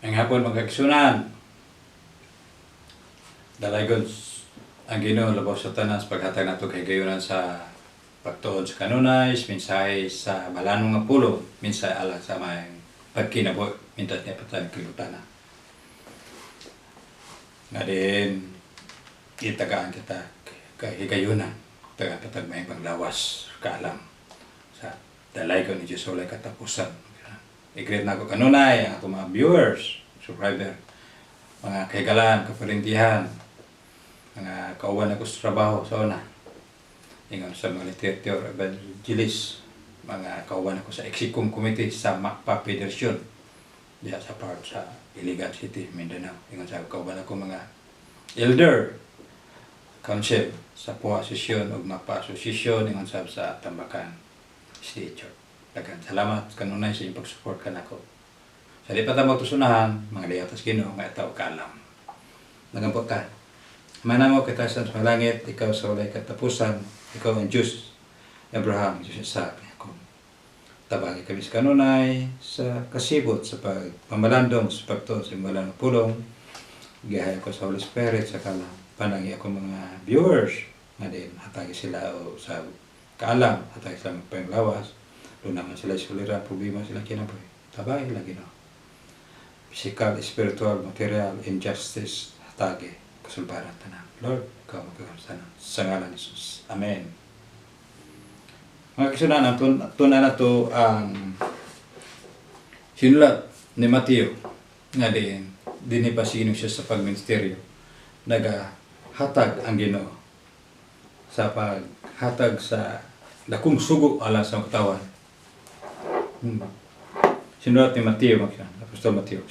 Ang hapon mga kaigsunan, dalaygon ang Ginoo labaw sa tanan sa paghatag nato kay gayunan sa pagtuon sa kanunay, mensahe sa balanong nga pulo, mensahe ala sa may pagkinabuhi, mintas niya patan kilutana. Nga din itagaan kita kay higayunan, taga patag may panglawas kaalam sa dalaygon ni Diyos walay katapusan. I-greet na ako kanunay, ang mga viewers, subscriber, mga kaigalan, kaparintihan, mga kauwan ako sa trabaho sa una. Ingon sa mga literature evangelist, mga kauwan ako sa Exicum Committee sa MACPA Federation, diya sa part sa Iligan City, Mindanao. Ingon sa kauwan ako mga elder, council sa POA Association o MACPA Association, ingon sa Tambakan State Church. Daghang salamat kanunay sa inyong pag-support ka nako. Sa di pa ta magtusunahan, mga liyatas Ginoo nga itaw kaalam. Nagampot ka. Manamo kita sa langit, ikaw sa walay katapusan, ikaw ang Diyos, Abraham, Diyos Isaac, Jacob. Tabagi kami sa kanunay, sa kasibot, sa pagmamalandong, sa pagtuon sa malang pulong. Gihay ko sa Holy Spirit, sa kalam. Panangi ako mga viewers, nga din, hatagi sila o sa kaalam, hatagi sila magpanglawas. Doon naman sila isuliran, problema sila kinabuhi. Tabay lagi no. Physical, spiritual, material, injustice, hatagi, kasulbaran tanan. Lord, ikaw magkakasanan. Sa ngalan ni Jesus. Amen. Mga kasunan, tunan na ito ang sinulat ni Mateo nga din ipasiginong siya sa pagministeryo. Nagahatag ang Ginoo sa paghatag sa dakong sugo ala sa katawan. Sinulat ni Mateo, Apostol Mateo.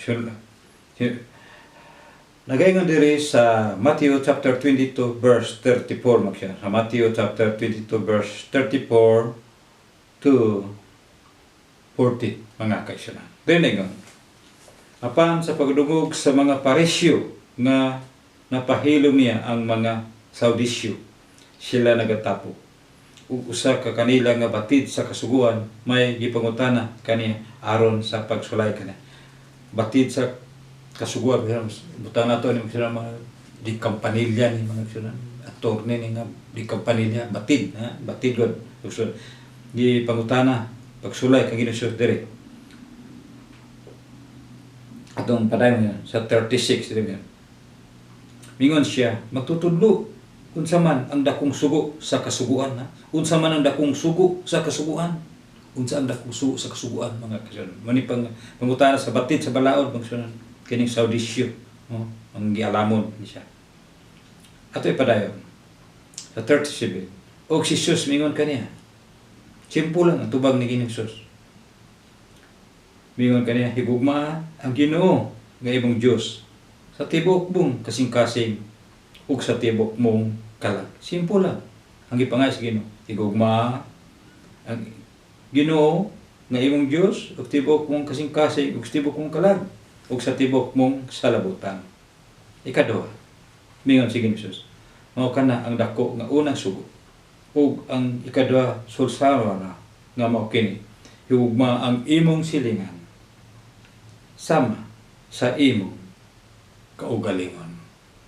Nagaingon diri sa Matthew chapter 22 verse 34 magsyan. Sa Matthew chapter 22 verse 34 to 40 mga kaisunan. Diningon. Apan sa pagdungog sa mga parisyo nga napahilom niya ang mga Saudisyo, sila nagatapo. Usa ka kanila nga batid sa kasuguan may gipangutana kaniya aron sa pagsulay kaniya. Batid sa kasuguan butan nato ni mga di kampanilya ni mga sunan ator ni nga di kampanilya batid ha batid god usul di pangutana pagsulay kang Ginoo dire atong padayon sa 36 dire mingon siya magtutudlo unsa man ang dakong sugo sa kasuguan ha unsa man ang dakong sugo sa kasuguan unsa ang dakong sugo sa kasuguan mga kasunan mani pangutana sa batid sa balaod mga kasunan kining Saudisyo ang gialamon ni siya atoy padayon sa 37 og si Jesus mingon kaniya simple lang ang tubag ni kining Jesus mingon kaniya higugma ang Ginoo nga imong Dios sa tibok mong kasing-kasing ug sa tibok mong kalag. Simple lang. Ang gipangay sa Ginoo. Higugma ang Ginoo nga imong Dios ug tibok mong kasing-kasing ug sa tibok mong kalag ug sa tibok mong salabutan. Ikaduha. Mingon si Jesus. Mao kana ang dako nga unang sugo. Ug ang ikaduha sulsara na nga mao kini. Higugma ang imong silingan sama sa imong kaugalingon.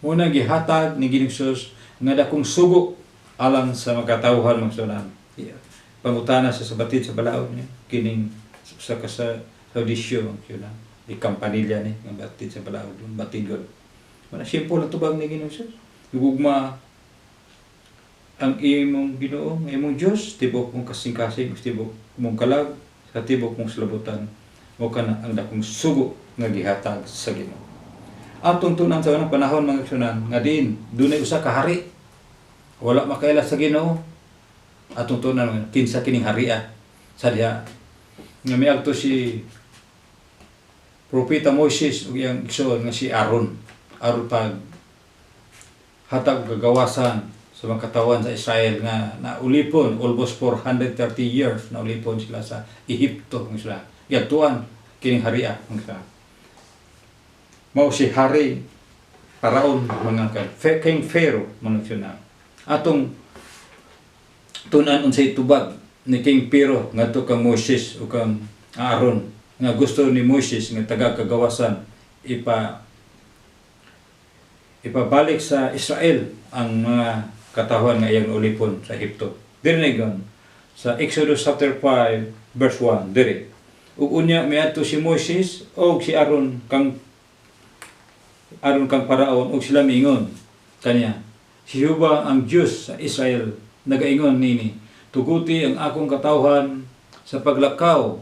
Muna gihatag ni Ginoong Hesus nga dakong sugo alang sa makatawhan mga sunan. Pangutana sa sabatid sa balaod niya kining sa Saudisyo mga di kampanilya ni nga batid sa balaod batid god. Mana simple ang tubag ni Ginoong Hesus. Gugma ang imong Ginoo, ang imong Dios tibok mong kasing-kasing, tibok mong kalag, sa tibok mong salabutan. Mo kana ang dakong sugo nga gihatag sa Ginoo. Atong tunan sa unang panahon mga kasunan nga din dunay usa ka hari wala makaila sa Ginoo atong tunan kinsa kining haria sa diha nga miadto si propeta Moises ug iyang igsoon nga si Aaron pag hatag gagawasan sa mga katawan sa Israel nga naulipon almost 430 years naulipon sila sa Ehipto ng sila yadtuan kining haria mga mao si hari Paraon mga King Pharaoh mga sina atong tunan unsay tubag ni King Pharaoh ngadto kang Moses o kang Aaron nga gusto ni Moses nga taga kagawasan ipabalik sa Israel ang mga katawhan nga iyang ulipon sa Ehipto. Diri gon sa Exodus chapter 5 verse 1 diri. Ug unya miadto si Moses og si Aaron kang Paraon ug sila miingon kaniya, si Jehova ang Diyos sa Israel nagaingon nini, tuguti ang akong katawhan sa paglakaw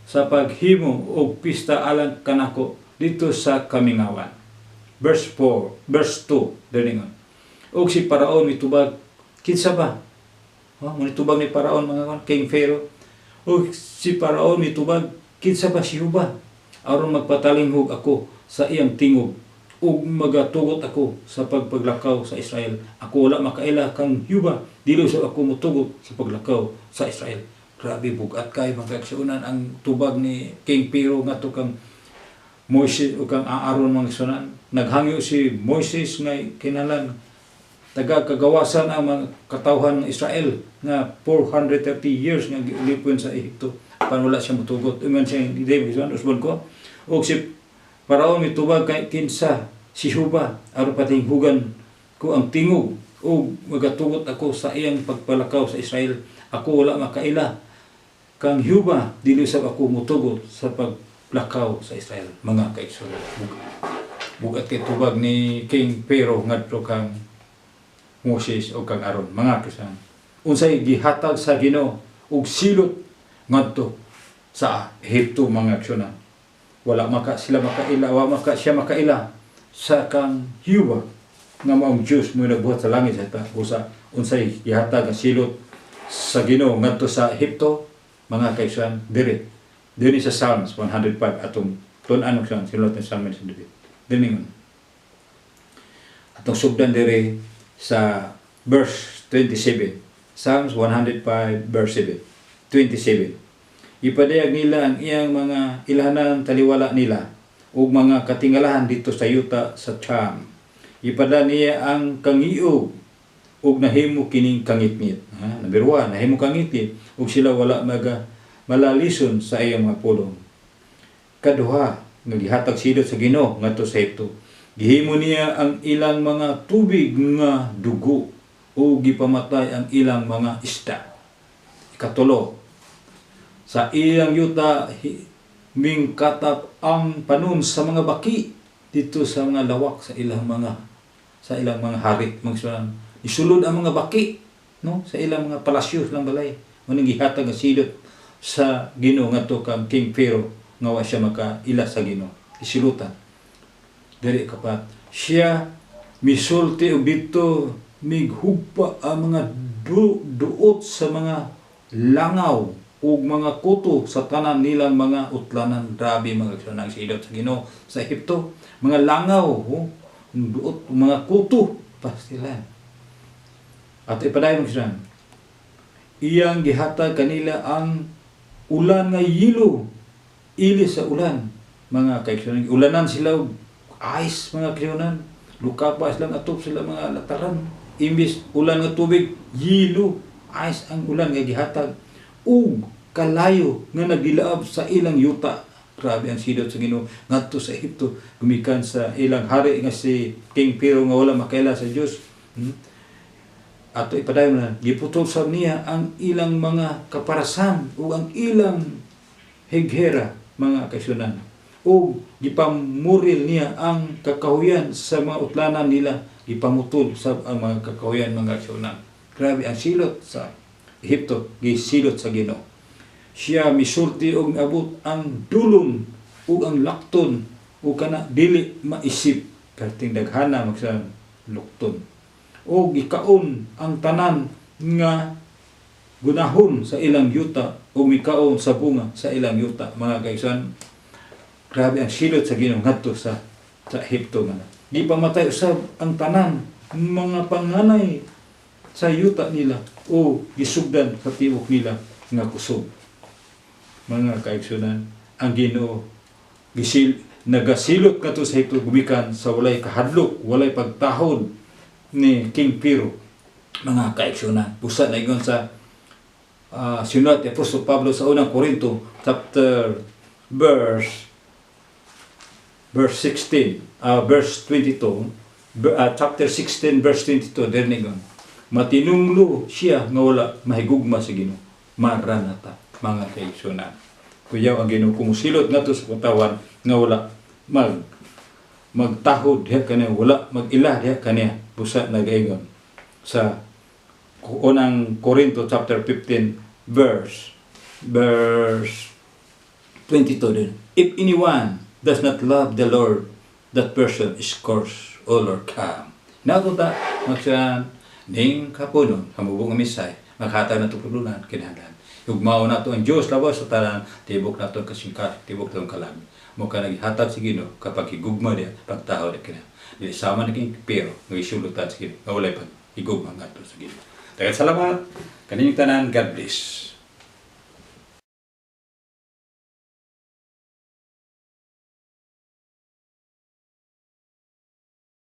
sa paghimo og pista alang kanako dito sa kamingawan. Verse 2 diri ngon. Og si Paraon mitubag kinsa ba? Mo nitubag ni Paraon mga King Pharaoh. Og si Paraon mitubag kinsa ba si Jehova? Aron magpatalinghog ako sa iyang tingog ug magatugot ako sa paglakaw sa Israel. Ako wala makaila kang Jehova, dili sa ako motugot sa paglakaw sa Israel. Grabe bugat kay mga kaigsuonan ang tubag ni King Pharaoh ngadto kang Moses o kang Aaron mga sunan. Naghangyo si Moses nga kinahanglan taga-kagawasan ang mga katawhan ng Israel nga 430 years nga gilipon sa Ehipto para wala siya motugot. Ingon siya ni David usbon ko. O si Paraon mitubag kay kinsa si Jehova aron patinghugan ko ang tingog o magatugot ako sa iyang pagpalakaw sa Israel. Ako wala makaila kang Jehova dili sa ako motugot sa paglakaw sa Israel. Mga kaigsunan, bugat kay tubag ni King Pharaoh ngadto kang Moses o kang Aaron, mga kaigsunan. Unsay gihatag sa Ginoo og silot ngadto sa Ehipto, mga kaigsunan. Wala siya makaila sa kang Jehova nga maong Diyos mo nagbuhat sa langit sa busa. Unsay gihatag ang silot sa Ginoo ngadto sa Ehipto, mga kaigsunan, diri sa Psalms 105 atong tun-an sa silot ng Psalms sa David. Diri ngon. Atong sugdan diri sa verse 27. Psalms 105 verse 27. Ipadayag nila ang iyang mga ilhanan taliwala nila ug mga katingalahan dito sa yuta sa Cham. Ipada niya ang kangiog ug nahimo kining kangitngit. Number 1, nahimo kangitngit ug sila wala malalison sa iyang mga pulong. Kaduha, nagihatag silot sa Ginoo ngadto sa Ehipto. Gihimo niya ang ilang mga tubig nga dugo o gipamatay ang ilang mga isda. Ikatulo, sa iyang yuta mingkatap ang panon sa mga baki dito sa mga lawak sa ilang mga hari. Isulod ang mga baki no sa ilang mga palasyo lang balay. Muning gihatag ang silot sa Ginoo ngadto kang King Pharaoh nga wa siya makaila sa Ginoo. Isilutan. Diri kapat siya misulti og dito mighugpa ang mga duot sa mga langaw ug mga kuto sa tanan nilang mga utlanan. Grabe mga kaigsunan silot sa Ginoo sa Ehipto. Mga langaw, duot, mga kuto pastilan. At ipadayon siya. Iyang gihatag kanila ang ulan nga yelo, ilis sa ulan. Mga kaigsunan, ulanan sila og ice, mga kaigsunan. Lukapas lang atop sila mga lataran. Imbis ulan nga tubig, yelo, ice ang ulan nga gihatag. Ug kalayo nga nagilaab sa ilang yuta. Grabe ang silot sa Ginoo ngadto sa Ehipto, gumikan sa ilang hari nga si King Pharaoh nga wala makaila sa Dios. Ato ipadayon na giputol sa niya ang ilang mga kaparasan ug ang ilang highera, mga kaigsunan. Ug gipamuril niya ang kakahuyan sa mga utlanan nila, gipamutol sa ang mga kakahuyan, mga kaigsunan. Grabe ang silot sa Ehipto, gisilot sa Ginoo. Siya misulti og abot ang dulong ug ang lakton ug kana dili maisip karting daghana magsa lukton. O gikaon ang tanan nga gunahon sa ilang yuta o mikaon sa bunga sa ilang yuta, mga kaigsunan. Grabe ang silot sa Ginoo ngadto sa Ehipto nga. Di pamatay usab ang tanan mga panganay sa yuta nila o gisugdan sa tibuok nila nga kusog. Mga kaigsunan, ang Ginoo nagasilot kadto sa Ehipto gumikan sa walay kahadlok, walay pagtahod ni King Pharaoh. Mga kaigsunan, busa na ingon sa sinulat ni Apostol Pablo sa unang Korinto chapter verse verse 16, verse 22, chapter 16, verse 22, derningon, matinunglo siya nga wala mahigugma sa Ginoo. Maranata, mga kaigsunan. Kuyaw ang Ginoo kumusilot nga to sa katawan nga wala magtahod diha kaniya, wala mag-ila diha kaniya, busa nagaingon sa unang Korinto chapter 15 verse 22 din. If anyone does not love the Lord, that person is cursed all or come. Nato ta magsan ning kapunon hamubong misay maghataw na to pulunan kinahanglan. Ugmao na to ang Dios lawas sa tanan tibok na to kasingkat tibok tong kalag. Mo ka naghatag sa Ginoo kapag higugma dia pagtaho dia kina. Dili sama naging pero nagisulutan sa Ginoo. Walay pag higugma ngadto sa Ginoo. Daghang salamat kaninyong tanan. God bless.